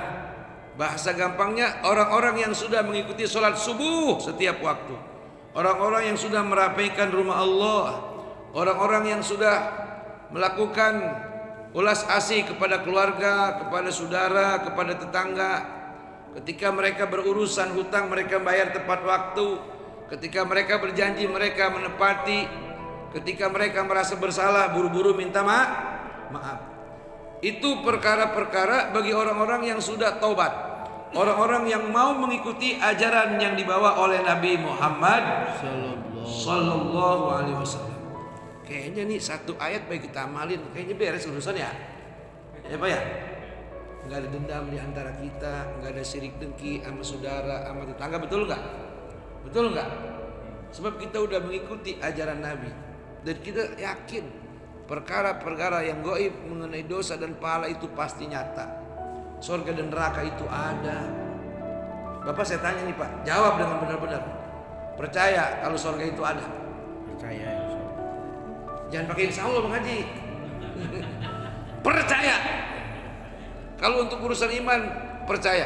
bahasa gampangnya orang-orang yang sudah mengikuti sholat subuh setiap waktu, orang-orang yang sudah merapaikan rumah Allah, orang-orang yang sudah melakukan ulas asih kepada keluarga, kepada saudara, kepada tetangga. Ketika mereka berurusan hutang, mereka bayar tepat waktu. Ketika mereka berjanji, mereka menepati. Ketika mereka merasa bersalah, buru-buru minta maaf. Itu perkara-perkara bagi orang-orang yang sudah taubat, orang-orang yang mau mengikuti ajaran yang dibawa oleh Nabi Muhammad Sallallahu Alaihi Wasallam. Kayaknya nih satu ayat baik kita amalin, kayaknya beres urusan ya. Ya Pak ya? Nggak ada dendam di antara kita, nggak ada sirik dengki sama saudara, sama tetangga, betul nggak? Betul nggak? Sebab kita udah mengikuti ajaran Nabi dan kita yakin perkara-perkara yang gaib mengenai dosa dan pahala itu pasti nyata. Surga dan neraka itu ada. Bapak saya tanya nih Pak, jawab dengan benar-benar. Percaya kalau surga itu ada? Percaya. Jangan pakai insya Allah Bang Haji. Percaya. Kalau untuk urusan iman percaya.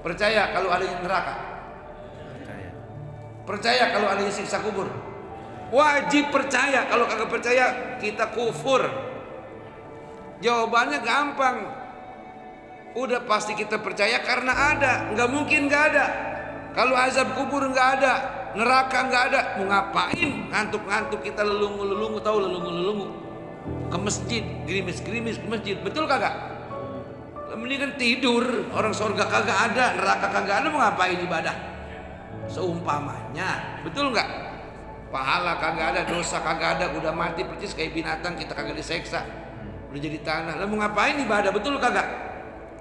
Percaya kalau adanya neraka. Percaya. Percaya kalau adanya siksa kubur. Wajib percaya. Kalau kagak percaya kita kufur. Jawabannya gampang. Udah pasti kita percaya karena ada. Nggak mungkin nggak ada. Kalau azab kubur nggak ada, neraka nggak ada, mau ngapain? Ngantuk-ngantuk kita lelungu-lelungu, tahu lelungu-lelungu ke masjid, gerimis-gerimis ke masjid, betul kagak? Mendingan tidur. Orang surga kagak ada, neraka kagak ada, mau ngapain ibadah? Seumpamanya, betul nggak? Pahala kagak ada, dosa kagak ada, udah mati percis kayak binatang, kita kagak diseksa, udah jadi tanah. Lah mau ngapain ibadah? Betul kagak?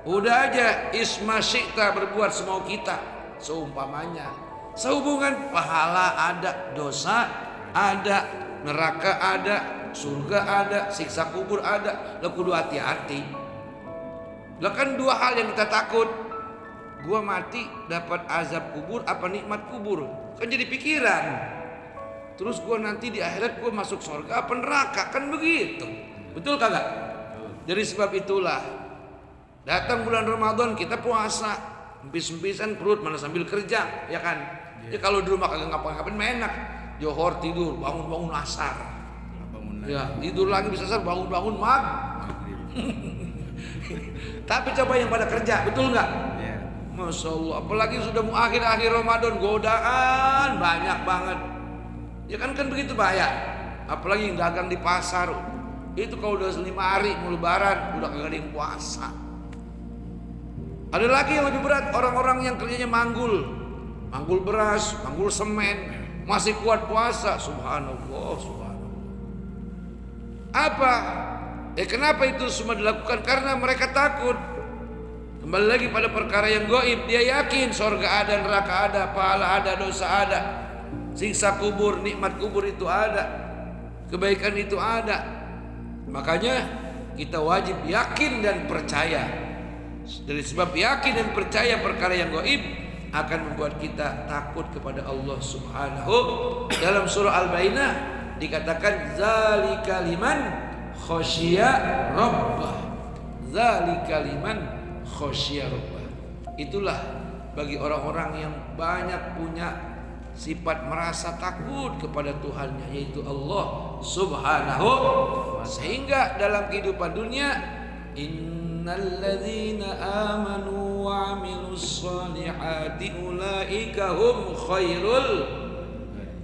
Udah aja isma syi'ta, berbuat semau kita. Seumpamanya, sehubungan pahala ada, dosa ada, neraka ada, surga ada, siksa kubur ada. Lah kudu hati-hati. Lah kan dua hal yang kita takut. Gua mati dapat azab kubur apa nikmat kubur? Kan jadi pikiran. Terus gua nanti di akhirat gua masuk surga apa neraka? Kan begitu. Betul kagak? Dari sebab itulah datang bulan Ramadan kita puasa. Empis-empisan perut mana sambil kerja, ya kan? Ya kalau di rumah kagak ngapa-ngapain mah enak. Johor tidur, bangun-bangun asar. Ya, tidur lagi bisa asar, bangun-bangun Tapi coba yang pada kerja, betul nggak? Ya. Masya Allah, apalagi sudah mau akhir-akhir Ramadan, godaan banyak banget. Ya kan begitu bahaya. Apalagi yang dagang di pasar, itu kalau udah 5 hari mau lebaran, udah kagak ada yang puasa. Ada lagi yang lebih berat, orang-orang yang kerjanya manggul beras, manggul semen, masih kuat puasa. Subhanallah, subhanallah. Apa? Kenapa itu semua dilakukan? Karena mereka takut. Kembali lagi pada perkara yang gaib. Dia yakin surga ada, neraka ada, pahala ada, dosa ada, siksa kubur, nikmat kubur itu ada, kebaikan itu ada. Makanya kita wajib yakin dan percaya. Dari sebab yakin dan percaya perkara yang gaib akan membuat kita takut kepada Allah Subhanahu. Dalam surah Al-Baqarah dikatakan zalika liman khasyiya rabbah. Zalika liman khasyiya rabbah. Itulah bagi orang-orang yang banyak punya sifat merasa takut kepada Tuhannya, yaitu Allah Subhanahu. Sehingga dalam kehidupan dunia innalladzina amanu wa 'amilus shalihati ulaika hum khairul.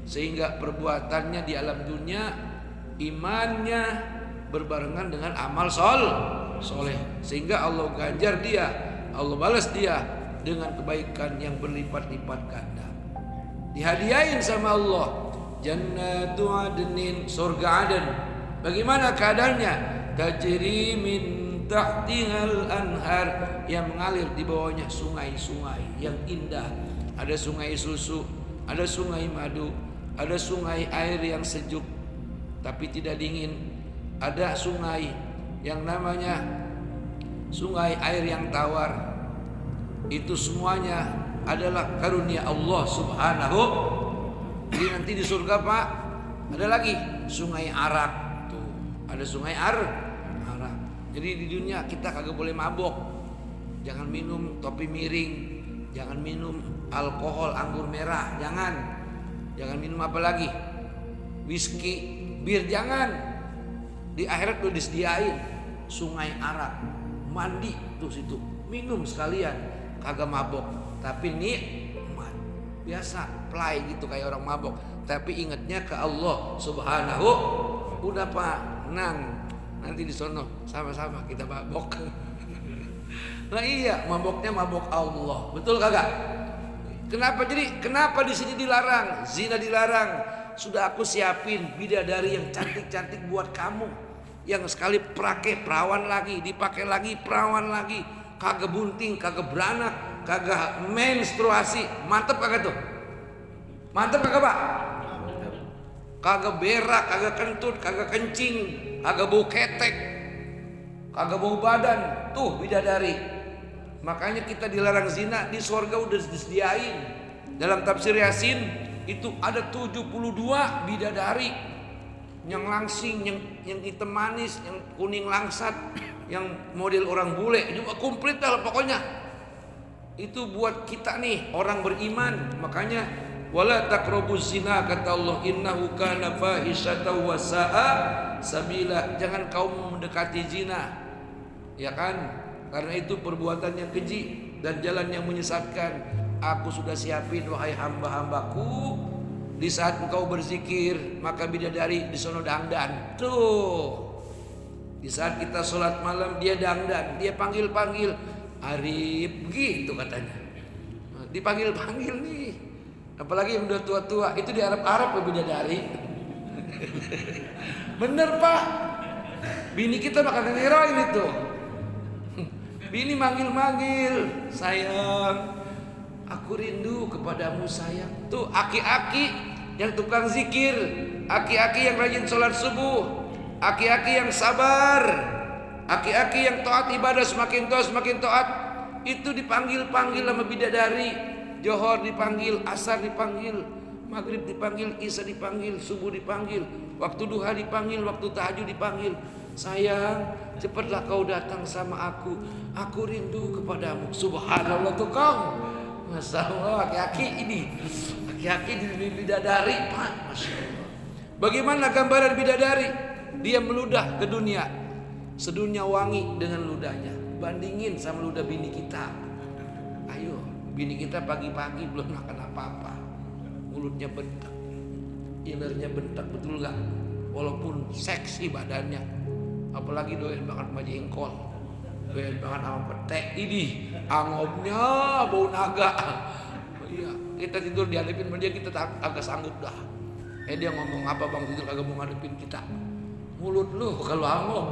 Sehingga perbuatannya di alam dunia, imannya berbarengan dengan amal soleh, sehingga Allah ganjar dia, Allah balas dia dengan kebaikan yang berlipat-lipat ganda. Dihadiahin sama Allah jannatu adnin, surga Aden. Bagaimana keadaannya? Tajri min tahtihal anhar, yang mengalir di bawahnya sungai-sungai yang indah. Ada sungai susu, ada sungai madu, ada sungai air yang sejuk tapi tidak dingin, ada sungai yang namanya sungai air yang tawar. Itu semuanya adalah karunia Allah Subhanahu. Jadi nanti di surga Pak ada lagi sungai arak tuh, ada sungai arak. Jadi di dunia kita kagak boleh mabok, jangan minum topi miring, jangan minum alkohol anggur merah, jangan minum apa lagi, whisky, bir, jangan. Di akhirat udah disediain sungai arak, mandi tuh situ, minum sekalian, kagak mabok, tapi nikmat biasa, play gitu kayak orang mabok. tapi ingatnya ke Allah Subhanahu. Udah Pak, nang, nanti di sono sama-sama kita mabok. Nah iya, maboknya mabok Allah, betul kagak? Kenapa di sini dilarang? Zina dilarang. Sudah aku siapin bidadari yang cantik-cantik buat kamu, yang sekali pakai perawan lagi, dipakai lagi perawan lagi, kagak bunting, kagak beranak, kagak menstruasi. Mantep kagak tuh? Mantep kagak Pak? Kagak berak, kagak kentut, kagak kencing, kagak bau ketek, kagak bau badan. Tuh bidadari. Makanya kita dilarang zina, di surga udah disediain. Dalam tafsir Yasin itu ada 72 bidadari yang langsing, yang hitam manis, yang kuning langsat, yang model orang bule, juga komplit lah pokoknya. Itu buat kita nih orang beriman. Makanya wala taqrabuz zina, kata Allah, innahu kana fahisyatan wa sa'a sabila. Jangan kau mendekati zina, ya kan? Karena itu perbuatan yang keji dan jalan yang menyesatkan. Aku sudah siapin wahai hamba-hambaku, di saat engkau berzikir maka bidadari di sono dangdan. Tuh, di saat kita sholat malam dia dangdan, dia panggil-panggil Arif gitu katanya. Dipanggil-panggil nih. Apalagi yang udah tua-tua itu di Arab-Arab ya bidadari. Bener Pak, bini kita makan heroin itu. Bini manggil-manggil, sayang, aku rindu kepadamu sayang. Tuh aki-aki yang tukang zikir, aki-aki yang rajin sholat subuh, aki-aki yang sabar, aki-aki yang taat ibadah semakin taat, itu dipanggil-panggil sama bidadari. Johor dipanggil, asar dipanggil, maghrib dipanggil, isya dipanggil, subuh dipanggil, waktu duha dipanggil, waktu tahajud dipanggil. Sayang, cepatlah kau datang sama aku rindu kepadamu. Subhanallah tuh kau, masya Allah, aki-aki ini, aki-aki di bidadari Pak, masya Allah. Bagaimana gambaran bidadari? Dia meludah ke dunia, sedunia wangi dengan ludahnya. Bandingin sama ludah bini kita. Ayo, bini kita pagi-pagi belum makan apa-apa, mulutnya bentak, ilernya bentak, betul gak? Walaupun seksi badannya, apalagi doyan banget sama jengkol, doyan banget sama petek, ini angopnya bau naga. Iya, kita tidur dihadapin sama dia, kita agak sanggup dah. Dia ngomong apa bang, tidur kagak mau ngadepin kita. Mulut lu kalau angop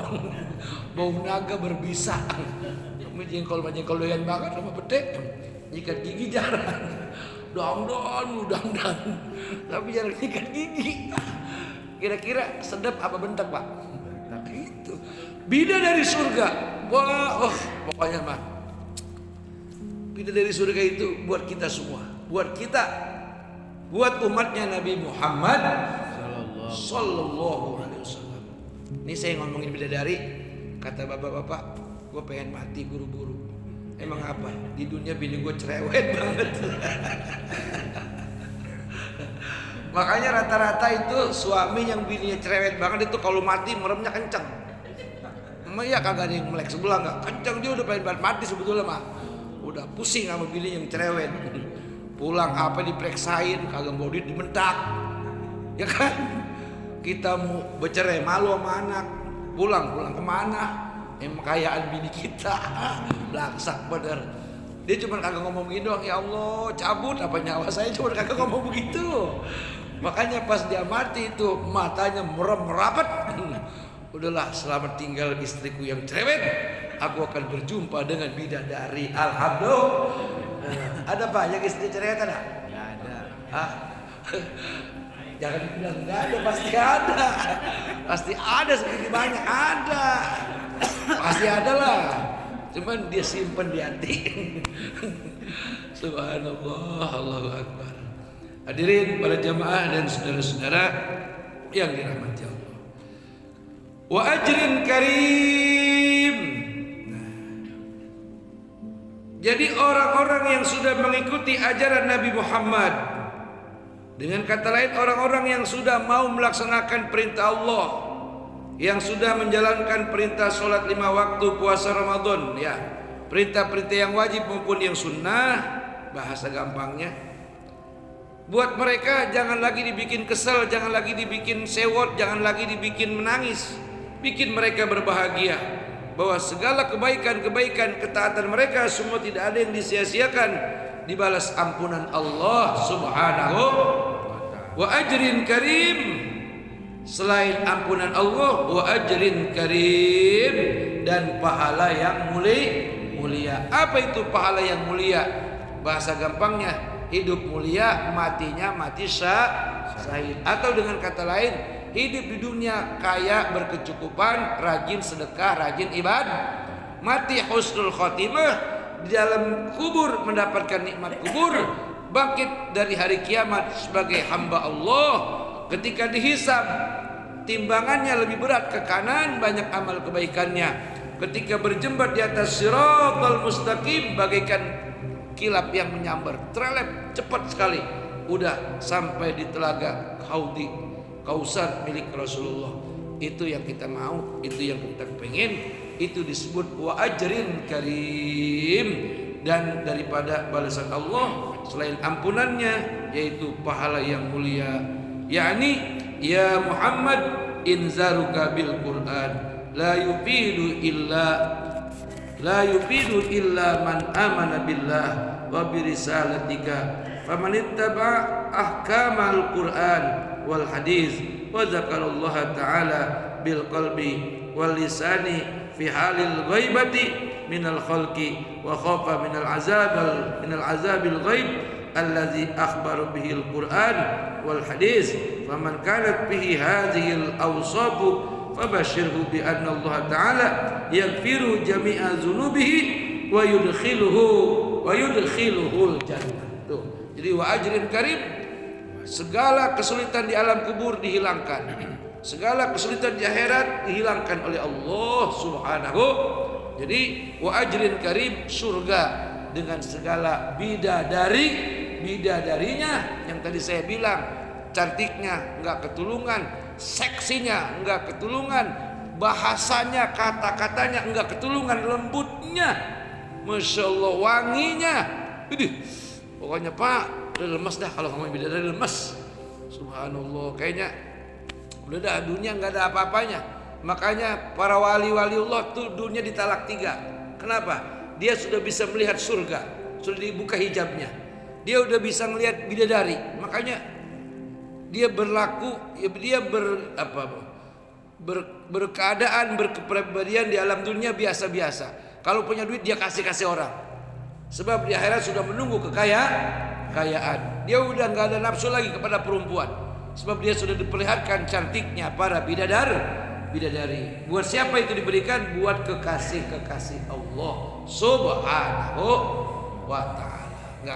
bau naga berbisa. Sama jengkol doyan banget sama petek, nyikat gigi jarang. Dangdan, tapi jarang nyikat gigi. Kira-kira sedap apa bentak Pak? Itu bidadari surga. Wah, pokoknya mah bidadari surga itu buat kita semua, buat kita, buat umatnya Nabi Muhammad Sallallahu Alaihi Wasallam. Ini saya ngomongin bidadari, kata bapak-bapak, gue pengen mati buru-buru. Emang apa? Di dunia bini gue cerewet banget. Makanya rata-rata itu suami yang bininya cerewet banget itu kalau mati meremnya kenceng. Iya kagak ada yang melek sebelah, nggak kenceng, dia udah pengen banget mati sebetulnya mah. Udah pusing sama bini yang cerewet. Pulang apa diperiksain, kagak mau duit dimentak. Ya kan? Kita mau bercerai malu sama anak. Pulang kemana? Kekayaan bini kita. Laksak bener. Dia cuma kagak ngomong begini doang, ya Allah cabut apa nyawa saya, cuma kagak ngomong begitu. Makanya pas dia mati itu matanya merem rapat. Udahlah, selamat tinggal istriku yang cerewet. Aku akan berjumpa dengan bidadari. Alhamdulillah. Ada Pak yang istri cerewet ada? Nggak ada. Jangan bilang nggak ada, pasti ada. Pasti ada, segini banyak ada. Pasti ada lah. Cuman dia simpen di hati. Subhanallah, Allahu Akbar. Hadirin para jamaah dan saudara-saudara yang dirahmati Allah. Wa ajrin karim. Jadi orang-orang yang sudah mengikuti ajaran Nabi Muhammad, dengan kata lain orang-orang yang sudah mau melaksanakan perintah Allah, yang sudah menjalankan perintah sholat 5 waktu, puasa Ramadan, ya, perintah-perintah yang wajib maupun yang sunnah, bahasa gampangnya, Buat mereka jangan lagi dibikin kesel, jangan lagi dibikin sewot, jangan lagi dibikin menangis. Bikin mereka berbahagia bahwa segala kebaikan-kebaikan ketaatan mereka semua tidak ada yang disia-siakan, dibalas ampunan Allah Subhanahu wa ajrin karim. Selain ampunan Allah, wa ajrin karim, dan pahala yang mulia. Apa itu pahala yang mulia? Bahasa gampangnya, hidup mulia, matinya mati syahid. Atau dengan kata lain, hidup di dunia kaya, berkecukupan, rajin sedekah, rajin ibadah. Mati husnul khotimah, di dalam kubur mendapatkan nikmat kubur, bangkit dari hari kiamat sebagai hamba Allah. Ketika dihisab, timbangannya lebih berat ke kanan, banyak amal kebaikannya. Ketika berjembat di atas siratal mustaqim, bagaikan kilap yang menyambar, terelep cepat sekali, udah sampai di telaga Haudi Kausar milik Rasulullah. Itu yang kita mau, itu yang kita pengen. Itu disebut wa ajrin karim. Dan daripada balasan Allah selain ampunannya, yaitu pahala yang mulia. Yani ya Muhammad, inzaruka bil Quran la yufidu illa man amana billah wa bi risalatika faman ittaba ahkamal Quran wal hadis wa zakarallaha ta'ala bil qalbi wal lisani fi halil ghaibati minal khalqi wa khafa minal azabil ghaib alladzi akhbara bihi al-Quran wal hadis faman kanat bihi hadhihi al-awsaf fabashshirhu bi anna Allah ta'ala yaghfiru jami'a dzunubihi wa yudkhiluhu al-jannah. Tuh. Jadi wa ajrin karim, segala kesulitan di alam kubur dihilangkan, segala kesulitan di akhirat dihilangkan oleh Allah Subhanahu. Jadi wa ajrin karim, surga dengan segala bidadarinya yang tadi saya bilang, cantiknya enggak ketulungan, seksinya enggak ketulungan, bahasanya, kata-katanya enggak ketulungan, lembutnya, masya Allah, wanginya. Pokoknya Pak, udah lemas dah kalau ngomong bidadari, lemas. Subhanallah, kayaknya udah dah, dunia enggak ada apa-apanya. Makanya para wali-wali Allah tuh dunia ditalak 3. Kenapa? Dia sudah bisa melihat surga, sudah dibuka hijabnya. Dia udah bisa melihat bidadari. Makanya dia berlaku, dia berkeadaan, berkepribadian di alam dunia biasa-biasa. Kalau punya duit dia kasih orang. Sebab di akhirat sudah menunggu kekayaan. Dia udah nggak ada nafsu lagi kepada perempuan. Sebab dia sudah diperlihatkan cantiknya para bidadari. Buat siapa itu diberikan? Buat kekasih Allah Subhanahu wa ta'ala.